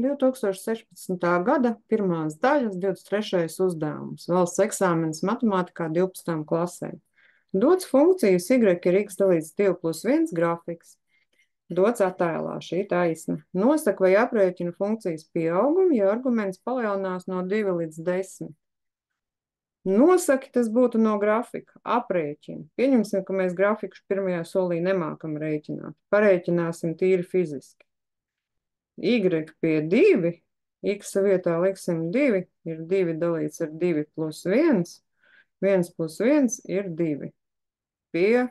2016. gada pirmās daļas 23. uzdevums. Valsts eksāmenis matemātikā 12. klasē. Dots funkcijas y ir x dalīts 2 plus 1 grafiks. Dots attēlā šī taisna. Nosaka vai aprēķina funkcijas pieaugumu, ja arguments palielinās no 2 līdz 10. Nosaki, tas būtu no grafika. Aprēķina. Pieņemsim, ka mēs grafiku pirmajā solī nemākam rēķināt. Parēķināsim tīri fiziski. Y pie 2, x vietā liksim 2, ir 2 dalīts ar 2 plus 1, 1 plus 1 ir 2. Pie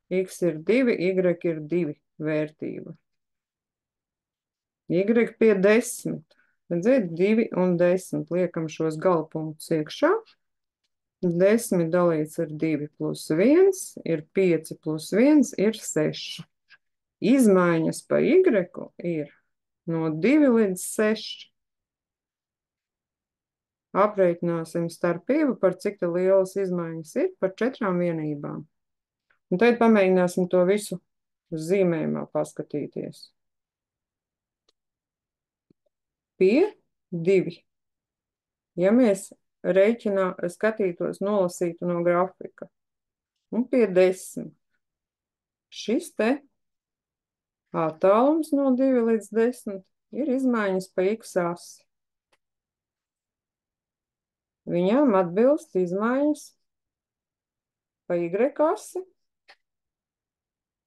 x ir 2, y ir 2 vērtība. Y pie 10. Redziet, 2 un 10. Liekam šos galpunktus iekšā. 10 dalīts ar 2 plus 1 ir 5 plus 1 ir 6. Izmaiņas pa y ir no 2 līdz 6. Aprēķināsim starpību, par cik te lielas izmaiņas ir, par 4 vienībām. Un tad pamēģināsim to visu zīmējumā paskatīties. Pie 2. Ja mēs skatītos, nolasītu no grafika. Un pie 10. Šis te attālums no 2 līdz 10 ir izmaiņas pa x asi. Viņām atbilst izmaiņas pa y asi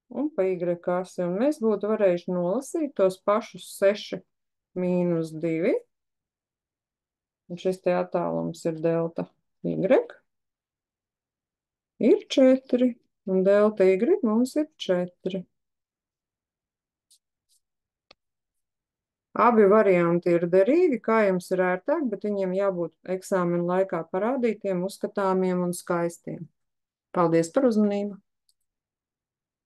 un pa y asi. Un mēs būtu varējuši nolasīt tos pašus 6 mīnus 2. Un šis te attālums ir delta y. Ir 4. Un delta y mums ir 4. Abi varianti ir derīgi, kā jums ir ērtāk, bet viņiem jābūt eksāmena laikā parādītiem, uzskatāmiem un skaistiem. Paldies par uzmanību!